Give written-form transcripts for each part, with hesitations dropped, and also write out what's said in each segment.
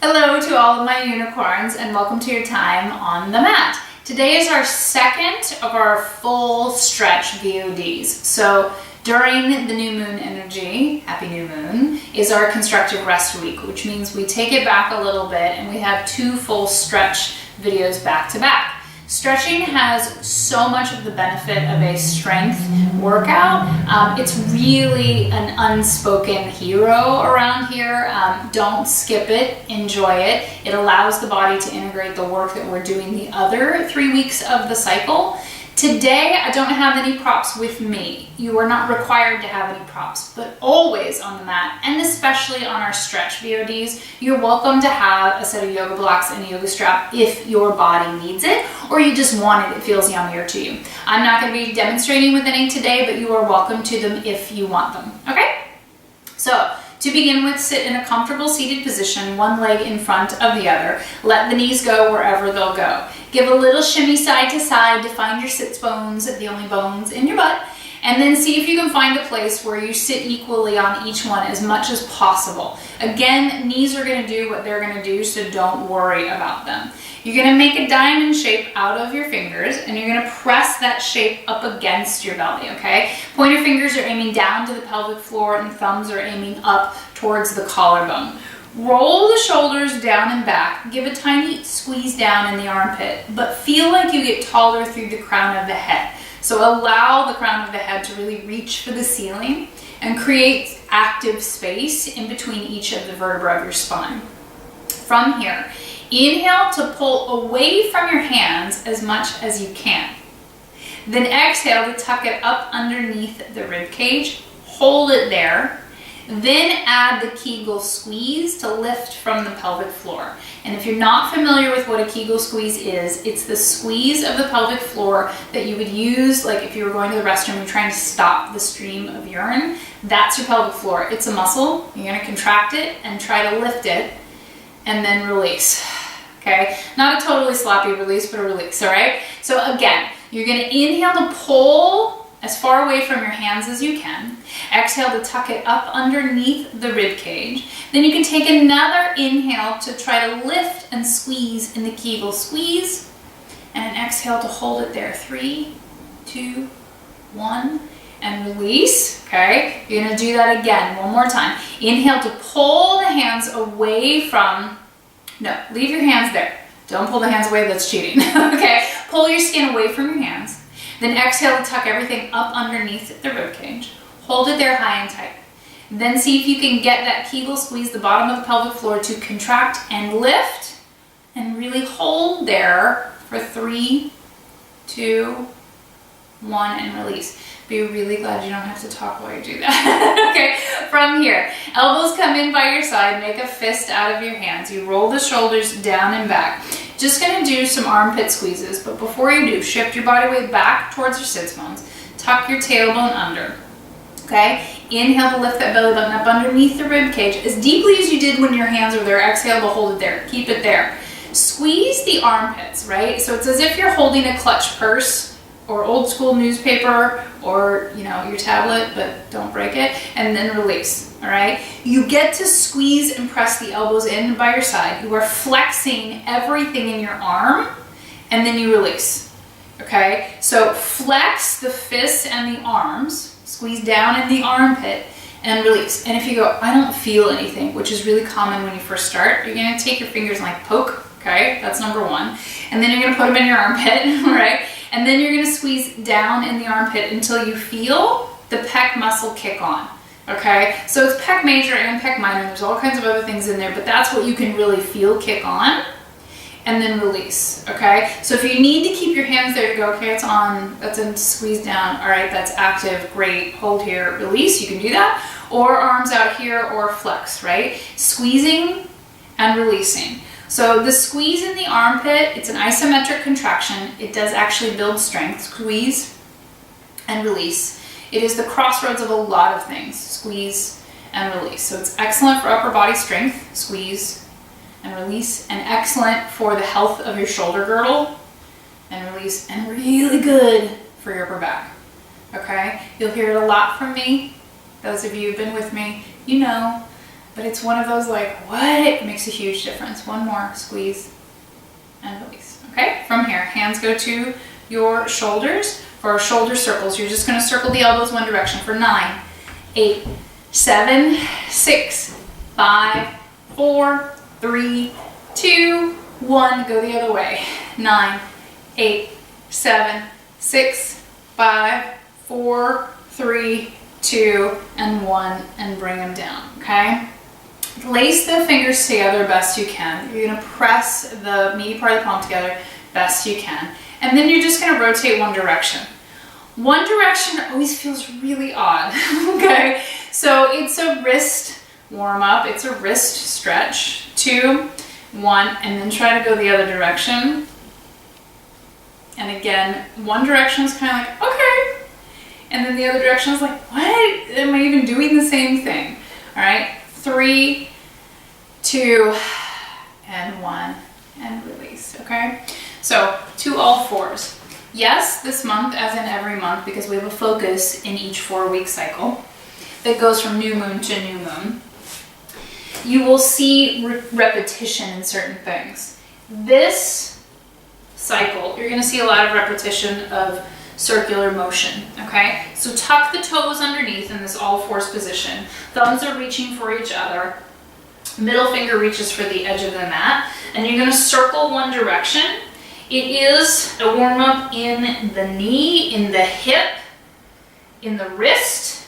Hello to all of my unicorns and welcome to your time on the mat. Today is our second of our full stretch VODs. So during the new moon energy, happy new moon, is our constructive rest week, which means we take it back a little bit and we have two full stretch videos back to back. Stretching has so much of the benefit of a strength workout. It's really an unspoken hero around here. Don't skip it, enjoy it. It allows the body to integrate the work that we're doing the other 3 weeks of the cycle. Today, I don't have any props with me. You are not required to have any props, but always on the mat, and especially on our stretch VODs, you're welcome to have a set of yoga blocks and a yoga strap if your body needs it, or you just want it, it feels yummier to you. I'm not going to be demonstrating with any today, but you are welcome to them if you want them, okay? So, to begin with, sit in a comfortable seated position, one leg in front of the other. Let the knees go wherever they'll go. Give a little shimmy side to side to find your sits bones, the only bones in your butt. And then see if you can find a place where you sit equally on each one as much as possible. Again, knees are going to do what they're going to do, so don't worry about them. You're going to make a diamond shape out of your fingers, and you're going to press that shape up against your belly, okay? Pointer fingers are aiming down to the pelvic floor, and thumbs are aiming up towards the collarbone. Roll the shoulders down and back. Give a tiny squeeze down in the armpit, but feel like you get taller through the crown of the head. So allow the crown of the head to really reach for the ceiling and create active space in between each of the vertebrae of your spine. From here, inhale to pull away from your hands as much as you can. Then exhale to tuck it up underneath the rib cage. Hold it there. Then add the Kegel squeeze to lift from the pelvic floor. And if you're not familiar with what a Kegel squeeze is, it's the squeeze of the pelvic floor that you would use like if you were going to the restroom and trying to stop the stream of urine. That's your pelvic floor. It's a muscle. You're going to contract it and try to lift it and then release. Okay? Not a totally sloppy release, but a release, all right? So again, you're going to inhale to pull as far away from your hands as you can. Exhale to tuck it up underneath the rib cage. Then you can take another inhale to try to lift and squeeze in the Kegel squeeze. And an exhale to hold it there. 3, 2, 1, and release. Okay, you're gonna do that again, one more time. Inhale to pull the hands away from, no, leave your hands there. Don't pull the hands away, that's cheating. Okay, pull your skin away from your hands. Then exhale to tuck everything up underneath the rib cage. Hold it there high and tight. Then see if you can get that Kegel squeeze, the bottom of the pelvic floor, to contract and lift. And really hold there for 3, 2, 1, and release. Be really glad you don't have to talk while you do that. Okay, from here, elbows come in by your side, make a fist out of your hands. You roll the shoulders down and back. Just gonna do some armpit squeezes, but before you do, shift your body weight back towards your sits bones. Tuck your tailbone under, okay? Inhale to lift that belly button up underneath the rib cage as deeply as you did when your hands were there. Exhale to hold it there, keep it there. Squeeze the armpits, right? So it's as if you're holding a clutch purse or old school newspaper or, you know, your tablet, but don't break it, and then release, all right? You get to squeeze and press the elbows in by your side. You are flexing everything in your arm, and then you release, okay? So flex the fists and the arms, squeeze down in the armpit, and release. And if you go, I don't feel anything, which is really common when you first start, you're gonna take your fingers and like poke, okay? That's number one. And then you're gonna put them in your armpit, right? And then you're gonna squeeze down in the armpit until you feel the pec muscle kick on, okay? So it's pec major and pec minor. There's all kinds of other things in there, but that's what you can really feel kick on. And then release, okay? So if you need to keep your hands there, you go, okay, it's on, that's in, squeeze down, all right, that's active, great, hold here, release, you can do that. Or arms out here or flex, right? Squeezing and releasing. So the squeeze in the armpit, it's an isometric contraction. It does actually build strength. Squeeze and release. It is the crossroads of a lot of things. Squeeze and release. So it's excellent for upper body strength. Squeeze and release. And excellent for the health of your shoulder girdle. And release. And really good for your upper back. Okay? You'll hear it a lot from me. Those of you who've been with me, you know but it's one of those like, what? It makes a huge difference. One more, squeeze and release. Okay, from here, hands go to your shoulders. For our shoulder circles, you're just gonna circle the elbows one direction for 9, 8, 7, 6, 5, 4, 3, 2, 1. Go the other way. 9, 8, 7, 6, 5, 4, 3, 2, and 1, and bring them down, okay? Lace the fingers together best you can. You're gonna press the meaty part of the palm together best you can. And then you're just gonna rotate one direction. One direction always feels really odd, okay? So it's a wrist warm up, it's a wrist stretch. 2, 1, and then try to go the other direction. And again, one direction is kind of like, okay. And then the other direction is like, what? Am I even doing the same thing? All right, 3, 2, and 1, and release, okay? So to all fours. Yes, this month, as in every month, because we have a focus in each 4-week cycle that goes from new moon to new moon, you will see repetition in certain things. This cycle, you're going to see a lot of repetition of circular motion, okay? So tuck the toes underneath in this all fours position. Thumbs are reaching for each other. Middle finger reaches for the edge of the mat, and you're going to circle one direction. It is a warm-up in the knee, in the hip, in the wrist,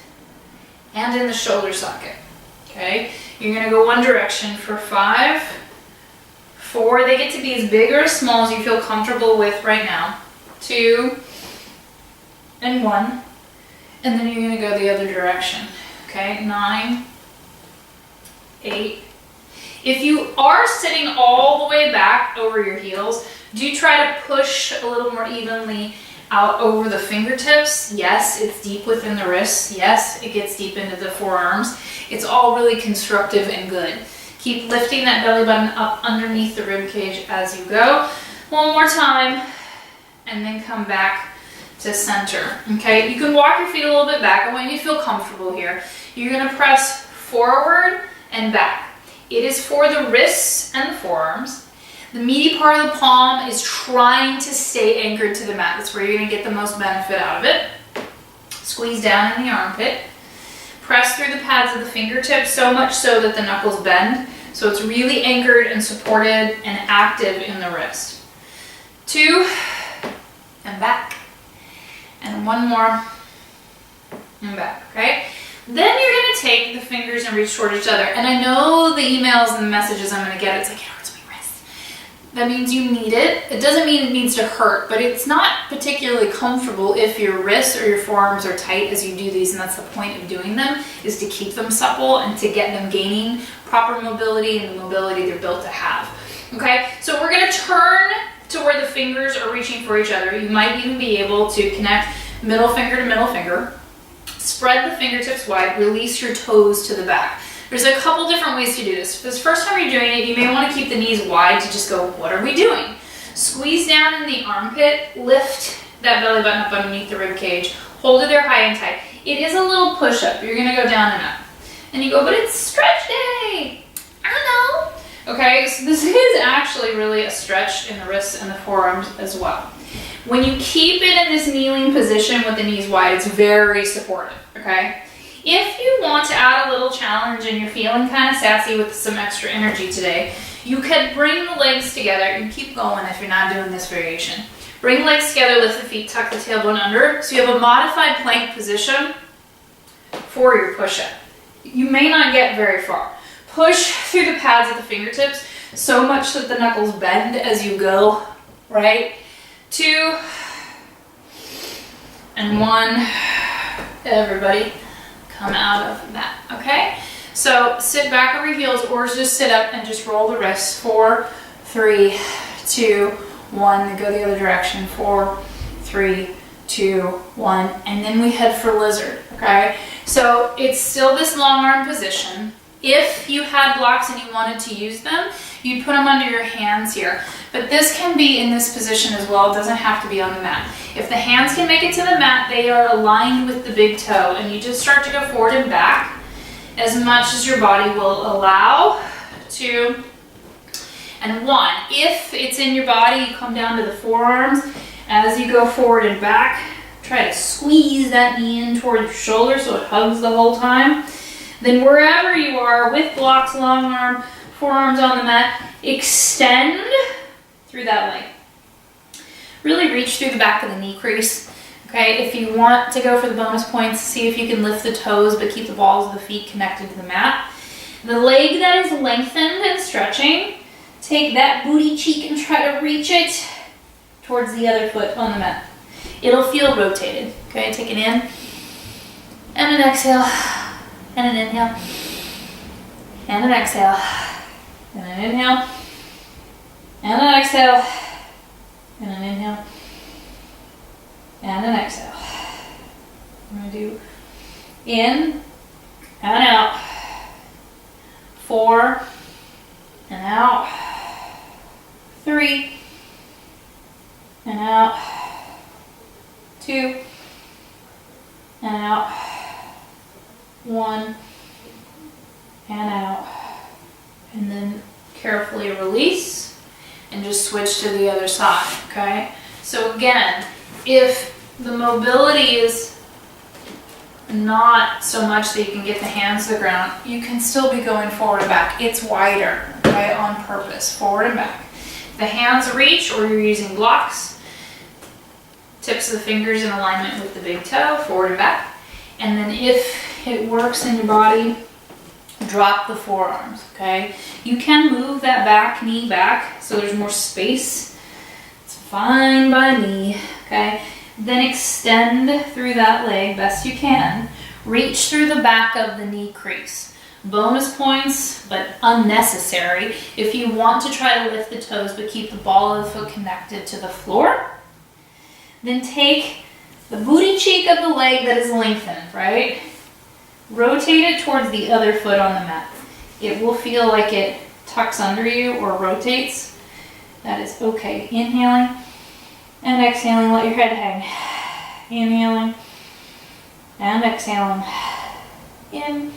and in the shoulder socket, okay? You're gonna go one direction for 5, 4, they get to be as big or as small as you feel comfortable with right now. 2, and 1, and then you're gonna go the other direction, okay? 9, 8. If you are sitting all the way back over your heels, do try to push a little more evenly out over the fingertips. Yes, it's deep within the wrists. Yes, it gets deep into the forearms. It's all really constructive and good. Keep lifting that belly button up underneath the rib cage as you go. One more time, and then come back to center, okay? You can walk your feet a little bit back. I want you to feel comfortable here. You're gonna press forward and back. It is for the wrists and the forearms. The meaty part of the palm is trying to stay anchored to the mat. That's where you're gonna get the most benefit out of it. Squeeze down in the armpit. Press through the pads of the fingertips, so much so that the knuckles bend. So it's really anchored and supported and active in the wrist. 2, and back. And 1 more, and back, okay? Then you're gonna take the fingers and reach toward each other. And I know the emails and the messages I'm gonna get, it's like, it hurts my wrist. That means you need it. It doesn't mean it needs to hurt, but it's not particularly comfortable if your wrists or your forearms are tight as you do these, and that's the point of doing them, is to keep them supple and to get them gaining proper mobility and the mobility they're built to have. Okay, so we're gonna turn to where the fingers are reaching for each other. You might even be able to connect middle finger to middle finger. Spread the fingertips wide, release your toes to the back. There's a couple different ways to do this. If this is the first time you're doing it, you may want to keep the knees wide to just go, what are we doing? Squeeze down in the armpit, lift that belly button up underneath the rib cage, hold it there high and tight. It is a little push-up. You're gonna go down and up. And you go, but it's stretch day. I know. Okay, so this is actually really a stretch in the wrists and the forearms as well. When you keep it in this kneeling position with the knees wide, it's very supportive, okay? If you want to add a little challenge and you're feeling kind of sassy with some extra energy today, you could bring the legs together. You can keep going if you're not doing this variation. Bring legs together, lift the feet, tuck the tailbone under. So you have a modified plank position for your push-up. You may not get very far. Push through the pads of the fingertips so much that the knuckles bend as you go, right? 2, and 1. Everybody come out of that, okay? So sit back over your heels or just sit up and just roll the wrists. 4, 3, 2, 1. Go the other direction. 4, 3, 2, 1. And then we head for lizard, okay? So it's still this long arm position. If you had blocks and you wanted to use them, you'd put them under your hands here. But this can be in this position as well. It doesn't have to be on the mat. If the hands can make it to the mat, they are aligned with the big toe, and you just start to go forward and back. as much as your body will allow. 2, and 1. If it's in your body, you come down to the forearms. As you go forward and back, try to squeeze that knee in toward your shoulder so it hugs the whole time. Then wherever you are, with blocks, long arm, forearms on the mat, extend through that leg. Really reach through the back of the knee crease. Okay, if you want to go for the bonus points, see if you can lift the toes but keep the balls of the feet connected to the mat. The leg that is lengthened and stretching, take that booty cheek and try to reach it towards the other foot on the mat. It'll feel rotated. Okay, take an in and an exhale and an inhale and an exhale and an inhale and an exhale and an inhale and an exhale. I'm going to do in and out, 4 and out, 3 and out, 2 and out, 1 and out, and then carefully release and just switch to the other side. Okay, so again, if the mobility is not so much that you can get the hands to the ground, you can still be going forward and back. It's wider, okay, on purpose, forward and back. The hands reach, or you're using blocks, tips of the fingers in alignment with the big toe, forward and back. And then if it works in your body, drop the forearms, okay? You can move that back knee back so there's more space. It's fine by me, okay? Then extend through that leg best you can. Reach through the back of the knee crease. Bonus points, but unnecessary, if you want to try to lift the toes but keep the ball of the foot connected to the floor. Then take the booty cheek of the leg that is lengthened, right? Rotate it towards the other foot on the mat. It will feel like it tucks under you or rotates. That is okay. Inhaling and exhaling, let your head hang. Inhaling and exhaling. In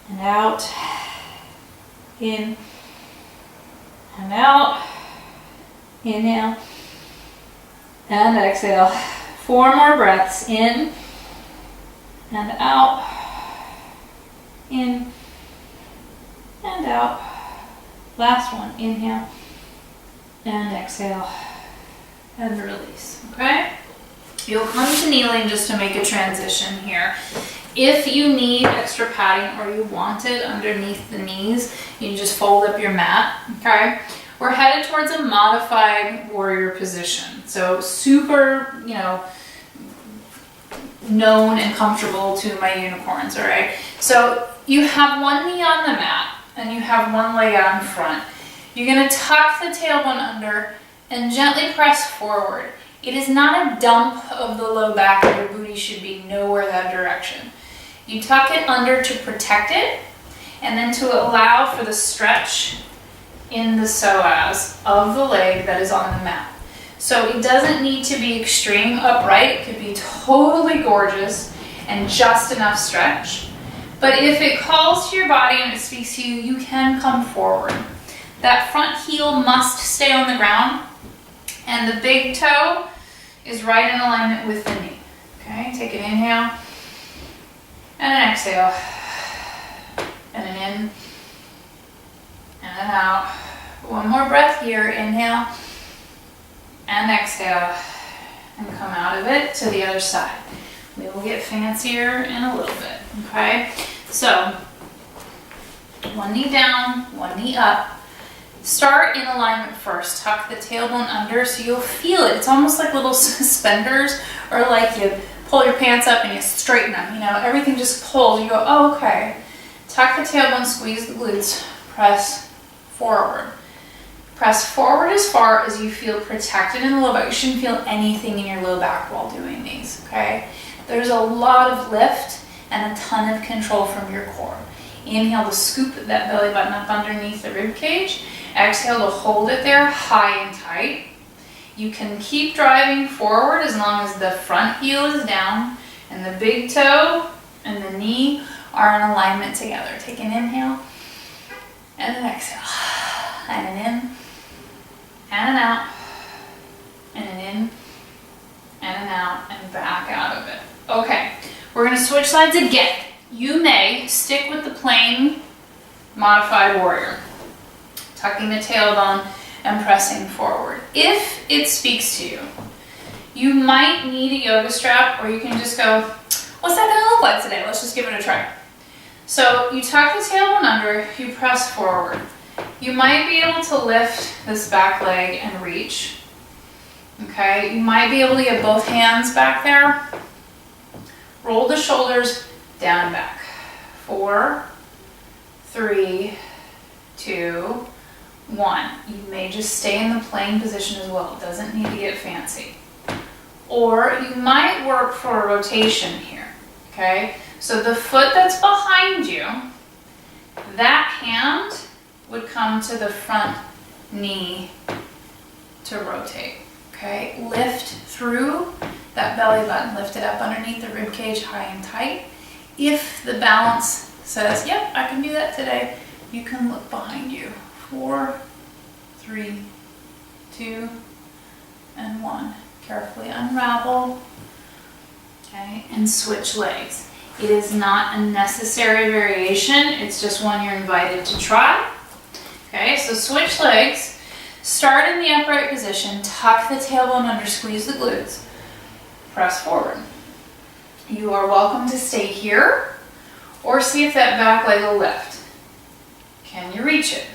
and out. In and out. Inhale and exhale. 4 more breaths. In and out. In and out. Last one. Inhale and exhale and release. Okay? You'll come to kneeling just to make a transition here. If you need extra padding or you want it underneath the knees, you just fold up your mat. Okay? We're headed towards a modified warrior position. So super, known and comfortable to my unicorns, all right? So you have one knee on the mat and you have one leg out in front. You're gonna tuck the tailbone under and gently press forward. It is not a dump of the low back. Your booty should be nowhere that direction. You tuck it under to protect it and then to allow for the stretch in the psoas of the leg that is on the mat. So it doesn't need to be extreme upright. It could be totally gorgeous and just enough stretch. But if it calls to your body and it speaks to you, you can come forward. That front heel must stay on the ground and the big toe is right in alignment with the knee. Okay, take an inhale and an exhale and an in and an out. One more breath here. Inhale and exhale and come out of it to the other side. We will get fancier in a little bit. Okay, so one knee down, one knee up. Start in alignment first. Tuck the tailbone under so you'll feel it. It's almost like little suspenders, or like you pull your pants up and you straighten them. Everything just pulls. You go, oh, okay. Tuck the tailbone, squeeze the glutes, press forward. Press forward as far as you feel protected in the low back. You shouldn't feel anything in your low back while doing these, okay? There's a lot of lift and a ton of control from your core. Inhale to scoop that belly button up underneath the rib cage. Exhale to hold it there high and tight. You can keep driving forward as long as the front heel is down and the big toe and the knee are in alignment together. Take an inhale and an exhale. And an in and an out. And an in and an out and back out of it. Okay, we're going to switch sides again. You may stick with the plain modified warrior, tucking the tailbone and pressing forward. If it speaks to you, you might need a yoga strap, or you can just go, what's that going to look like today? Let's just give it a try. So you tuck the tailbone under, you press forward. You might be able to lift this back leg and reach. Okay, you might be able to get both hands back there. Roll the shoulders down and back. 4, 3, 2, 1. You may just stay in the plank position as well. It doesn't need to get fancy. Or you might work for a rotation here. Okay, so the foot that's behind you, that hand would come to the front knee to rotate. Okay, lift through that belly button, lift it up underneath the rib cage high and tight. If the balance says, yep, I can do that today, you can look behind you. 4, 3, 2, and 1. Carefully unravel, okay, and switch legs. It is not a necessary variation, it's just one you're invited to try. Okay, so switch legs. Start in the upright position, tuck the tailbone under, squeeze the glutes, press forward. You are welcome to stay here or see if that back leg will lift. Can you reach it?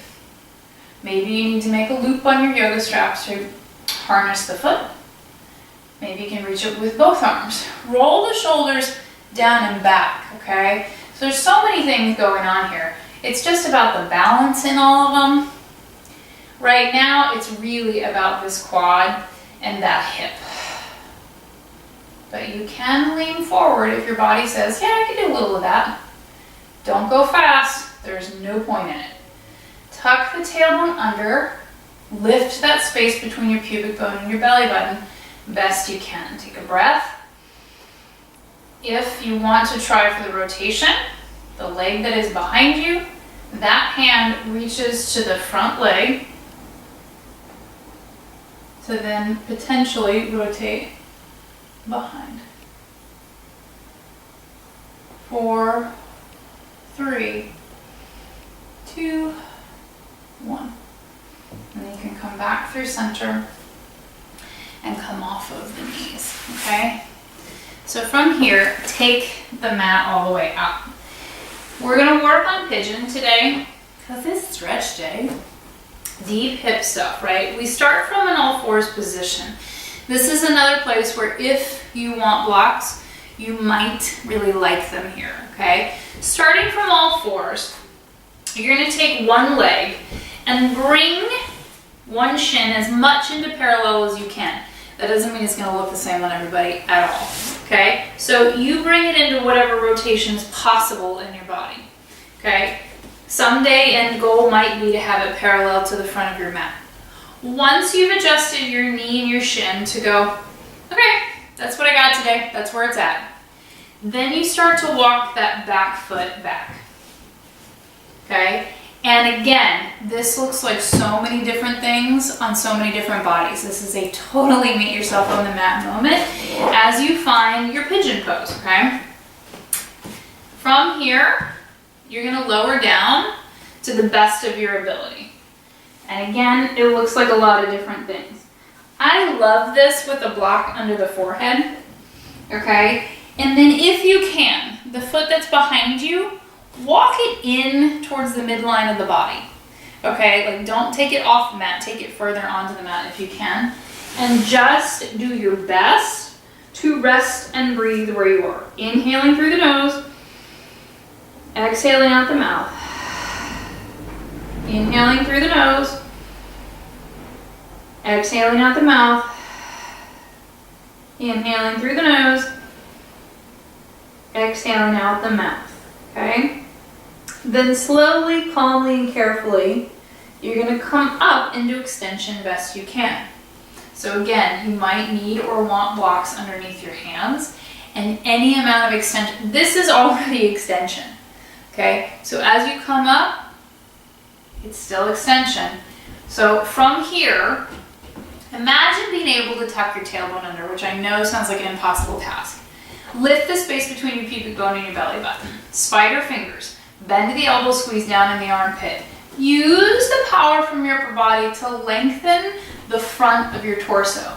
Maybe you need to make a loop on your yoga straps to harness the foot. Maybe you can reach it with both arms. Roll the shoulders down and back, okay? So there's so many things going on here. It's just about the balance in all of them. Right now, it's really about this quad and that hip. But you can lean forward if your body says, yeah, I can do a little of that. Don't go fast. There's no point in it. Tuck the tailbone under. Lift that space between your pubic bone and your belly button best you can. Take a breath. If you want to try for the rotation, the leg that is behind you, that hand reaches to the front leg to then potentially rotate behind. 4, 3, 2, 1. And then you can come back through center and come off of the knees, okay? So from here, take the mat all the way up. We're gonna work on pigeon today because it's stretch day. Deep hip stuff, right? We start from an all fours position. This is another place where if you want blocks, you might really like them here, okay? Starting from all fours, you're gonna take one leg and bring one shin as much into parallel as you can. That doesn't mean it's gonna look the same on everybody at all, okay? So you bring it into whatever rotation is possible in your body, okay? Someday end goal might be to have it parallel to the front of your mat. Once you've adjusted your knee and your shin to go, okay, that's what I got today, that's where it's at. Then you start to walk that back foot back, okay? And again, this looks like so many different things on so many different bodies. This is a totally meet yourself on the mat moment as you find your pigeon pose, okay? From here, you're gonna lower down to the best of your ability. And again, it looks like a lot of different things. I love this with a block under the forehead, okay? And then if you can, the foot that's behind you, walk it in towards the midline of the body, okay? Like don't take it off the mat, take it further onto the mat if you can. And just do your best to rest and breathe where you are. Inhaling through the nose, exhaling out the mouth. Inhaling through the nose, exhaling out the mouth. Inhaling through the nose, exhaling out the mouth, okay? Then slowly, calmly, and carefully, you're gonna come up into extension best you can. So again, you might need or want blocks underneath your hands, and any amount of extension. This is already extension, Okay, so as you come up, it's still extension. So from here, imagine being able to tuck your tailbone under, which I know sounds like an impossible task. Lift the space between your pubic bone and your belly button. Spider fingers. Bend to the elbow, squeeze down in the armpit. Use the power from your upper body to lengthen the front of your torso.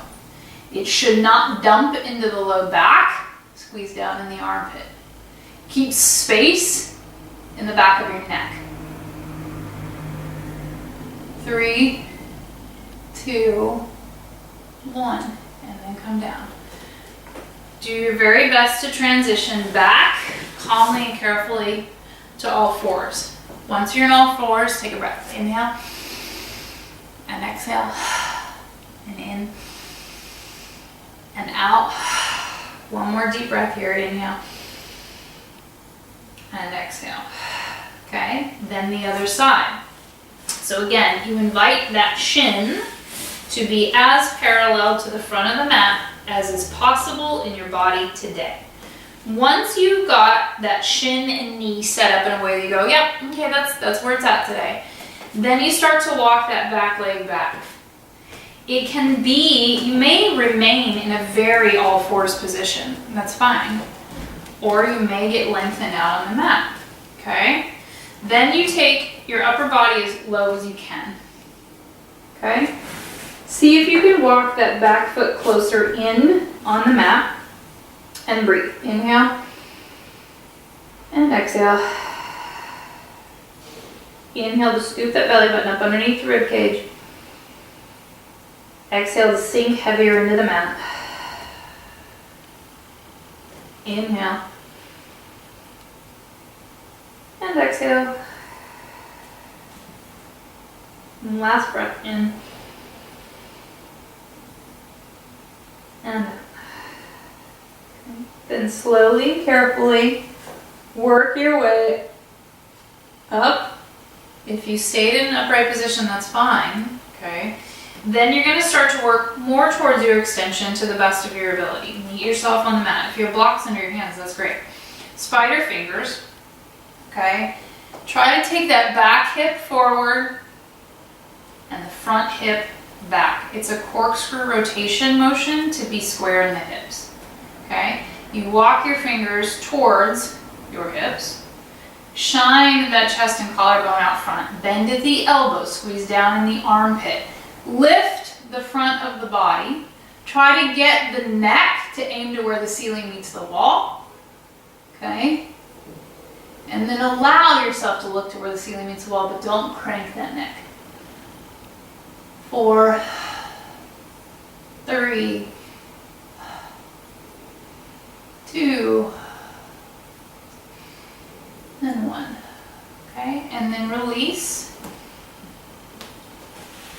It should not dump into the low back. Squeeze down in the armpit. Keep space in the back of your neck. 3, 2, 1, and then come down. Do your very best to transition back calmly and carefully to all fours. Once you're in all fours, take a breath. Inhale and exhale, and in and out. One more deep breath here. Inhale and exhale. Okay, then the other side. So again, you invite that shin to be as parallel to the front of the mat as is possible in your body today. Once you've got that shin and knee set up in a way that you go, yep, okay, that's where it's at today, then you start to walk that back leg back. It can be, you may remain in a very all fours position, that's fine, or you may get lengthened out on the mat, okay? Then you take your upper body as low as you can, okay? See if you can walk that back foot closer in on the mat and breathe. Inhale and exhale. Inhale to scoop that belly button up underneath the rib cage. Exhale to sink heavier into the mat. Inhale and exhale. And last breath in and out. Then slowly, carefully work your way up. If you stayed in an upright position, that's fine, okay? Then you're gonna start to work more towards your extension to the best of your ability. Meet yourself on the mat. If you have blocks under your hands, that's great. Spider fingers, okay? Try to take that back hip forward and the front hip back. It's a corkscrew rotation motion to be square in the hips, okay? You walk your fingers towards your hips. Shine that chest and collarbone out front. Bend at the elbow, squeeze down in the armpit. Lift the front of the body. Try to get the neck to aim to where the ceiling meets the wall, okay? And then allow yourself to look to where the ceiling meets the wall, but don't crank that neck. 4, 3, 2, and 1. Okay, and then release.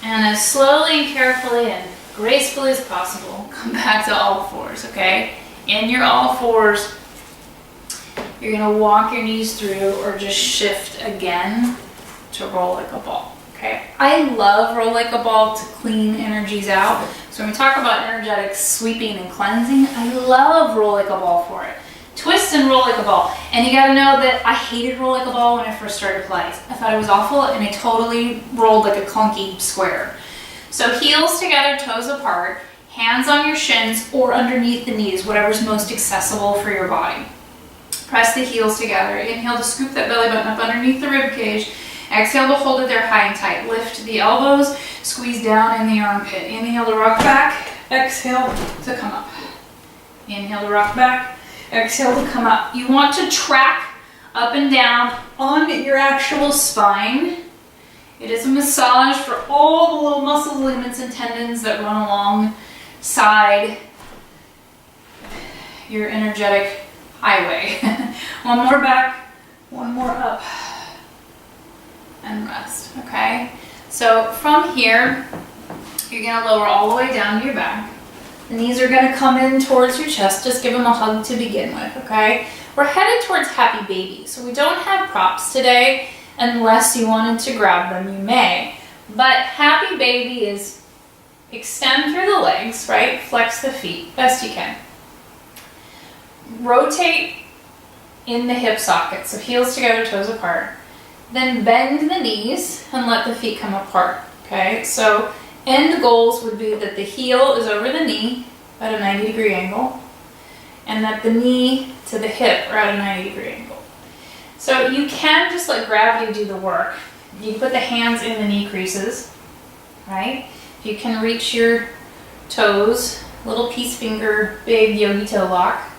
And as slowly and carefully and gracefully as possible, come back to all fours, okay? In your all fours, you're gonna walk your knees through or just shift again to roll like a ball. Okay, I love roll like a ball to clean energies out. So when we talk about energetic sweeping and cleansing, I love roll like a ball for it. Twist and roll like a ball. And you gotta know that I hated roll like a ball when I first started Pilates. I thought it was awful and I totally rolled like a clunky square. So heels together, toes apart, hands on your shins or underneath the knees, whatever's most accessible for your body. Press the heels together. Inhale to scoop that belly button up underneath the rib cage. Exhale to hold it there high and tight. Lift the elbows, squeeze down in the armpit. Inhale to rock back, exhale to come up. Inhale to rock back, exhale to come up. You want to track up and down on your actual spine. It is a massage for all the little muscles, ligaments, and tendons that run alongside your energetic highway. One more back, one more up. And rest, okay? So from here, you're gonna lower all the way down to your back. The knees are gonna come in towards your chest. Just give them a hug to begin with, okay? We're headed towards happy baby. So we don't have props today. Unless you wanted to grab them, you may. But happy baby is extend through the legs, right? Flex the feet, best you can. Rotate in the hip socket. So heels together, toes apart. Then bend the knees and let the feet come apart. Okay, so end goals would be that the heel is over the knee at a 90-degree angle, and that the knee to the hip are at a 90-degree angle. So you can just let gravity do the work. You can put the hands in the knee creases, right? You can reach your toes, little peace finger, big yogi toe lock.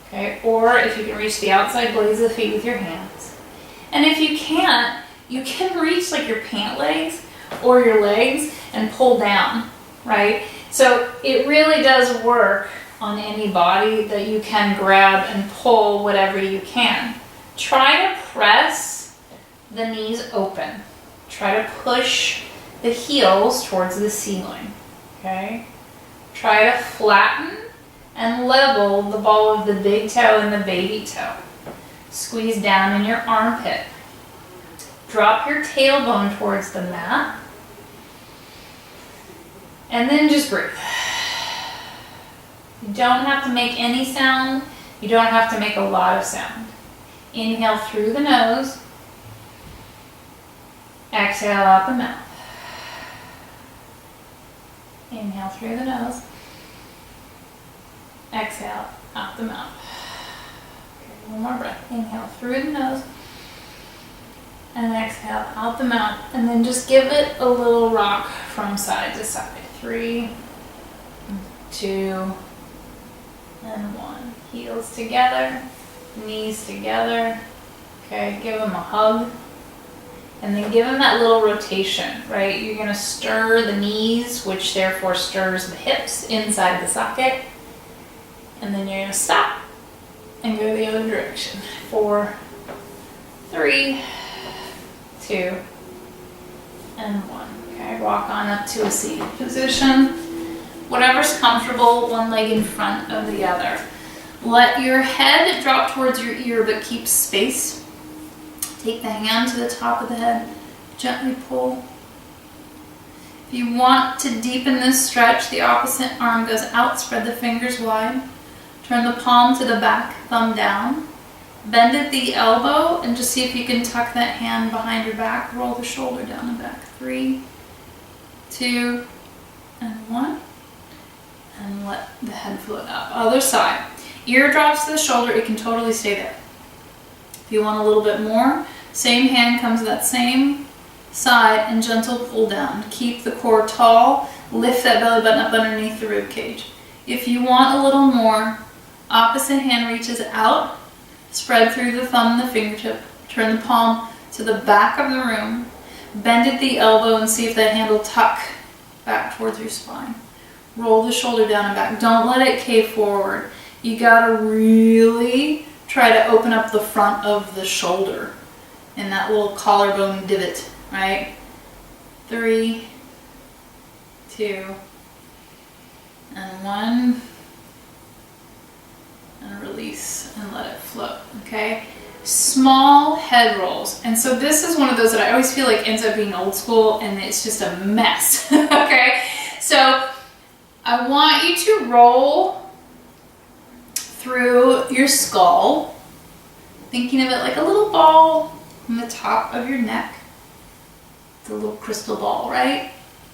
Okay, or if you can reach the outside blades of the feet with your hands. And if you can't, you can reach like your pant legs or your legs and pull down, right? So it really does work on any body that you can grab and pull whatever you can. Try to press the knees open. Try to push the heels towards the ceiling, okay? Try to flatten and level the ball of the big toe and the baby toe. Squeeze down in your armpit. Drop your tailbone towards the mat. And then just breathe. You don't have to make any sound. You don't have to make a lot of sound. Inhale through the nose. Exhale out the mouth. Inhale through the nose. Exhale out the mouth. Okay, one more breath. Inhale through the nose. And exhale out the mouth. And then just give it a little rock from side to side. 3, 2, and 1. Heels together, knees together. Okay, give them a hug. And then give them that little rotation, right? You're gonna stir the knees, which therefore stirs the hips inside the socket. And then you're gonna stop and go the other direction. 4, 3, 2, and 1. Okay, walk on up to a seated position. Whatever's comfortable, one leg in front of the other. Let your head drop towards your ear, but keep space. Take the hand to the top of the head. Gently pull. If you want to deepen this stretch, the opposite arm goes out. Spread the fingers wide. Turn the palm to the back, thumb down. Bend at the elbow and just see if you can tuck that hand behind your back. Roll the shoulder down and back. 3, 2, and 1. And let the head float up. Other side. Ear drops to the shoulder. It can totally stay there. If you want a little bit more, same hand comes to that same side and gentle pull down. Keep the core tall. Lift that belly button up underneath the rib cage. If you want a little more, opposite hand reaches out. Spread through the thumb and the fingertip. Turn the palm to the back of the room. Bend at the elbow and see if that hand will tuck back towards your spine. Roll the shoulder down and back. Don't let it cave forward. You gotta really try to open up the front of the shoulder in that little collarbone divot, right? 3, 2, and 1. And release and let it float, okay? Small head rolls. And so this is one of those that I always feel like ends up being old school and it's just a mess, okay? So I want you to roll through your skull, thinking of it like a little ball on the top of your neck. It's a little crystal ball, right?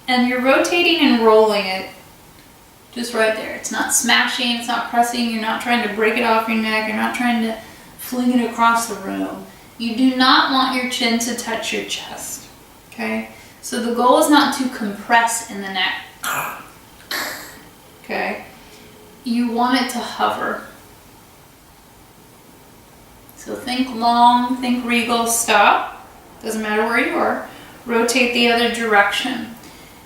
And you're rotating and rolling it just right there. It's not smashing, it's not pressing, you're not trying to break it off your neck, you're not trying to fling it across the room. You do not want your chin to touch your chest, okay? So the goal is not to compress in the neck, okay? You want it to hover. So think long, think regal, stop. Doesn't matter where you are. Rotate the other direction.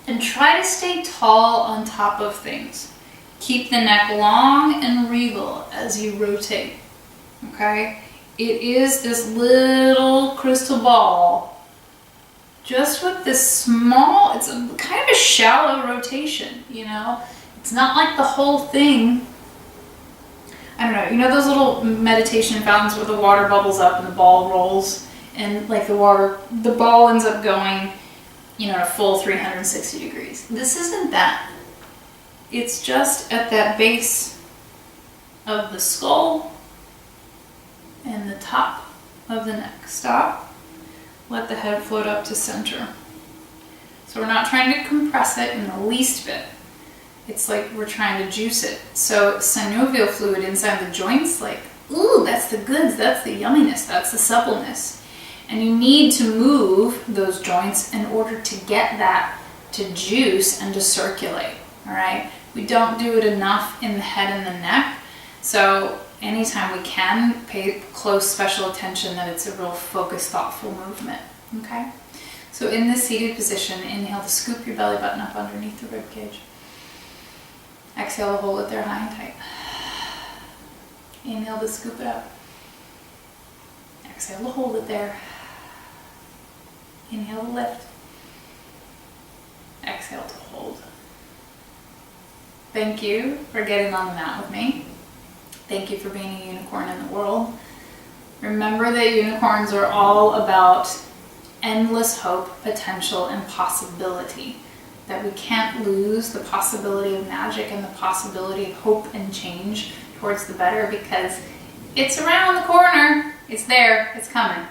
And try to stay tall on top of things. Keep the neck long and regal as you rotate, okay? It is this little crystal ball, just with this small, it's a kind of a shallow rotation, you know? It's not like the whole thing, I don't know, you know those little meditation fountains where the water bubbles up and the ball rolls, and like the ball ends up going, you know, a full 360 degrees. This isn't that. It's just at that base of the skull and the top of the neck. Stop. Let the head float up to center. So we're not trying to compress it in the least bit. It's like we're trying to juice it. So synovial fluid inside the joints, like, ooh, that's the goods, that's the yumminess, that's the suppleness. And you need to move those joints in order to get that to juice and to circulate, all right? We don't do it enough in the head and the neck. So anytime we can, pay close special attention that it's a real focused, thoughtful movement, okay? So in this seated position, inhale to scoop your belly button up underneath the rib cage. Exhale to hold it there high and tight. Inhale to scoop it up. Exhale to hold it there. Inhale to lift. Exhale to hold. Thank you for getting on the mat with me. Thank you for being a unicorn in the world. Remember that unicorns are all about endless hope, potential, and possibility. That we can't lose the possibility of magic and the possibility of hope and change towards the better, because it's around the corner. It's there. It's coming.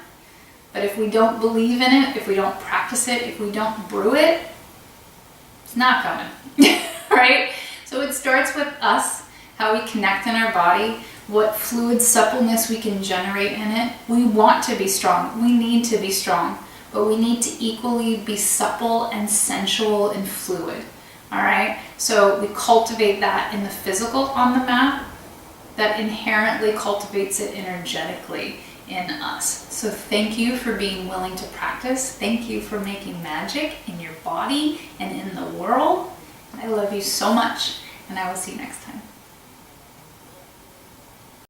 But if we don't believe in it, if we don't practice it, if we don't brew it, it's not coming. Right? So it starts with us, how we connect in our body, what fluid suppleness we can generate in it. We want to be strong. We need to be strong. But we need to equally be supple and sensual and fluid. All right? So we cultivate that in the physical on the mat. That inherently cultivates it energetically in us. So thank you for being willing to practice. Thank you for making magic in your body and in the world. I love you so much, and I will see you next time.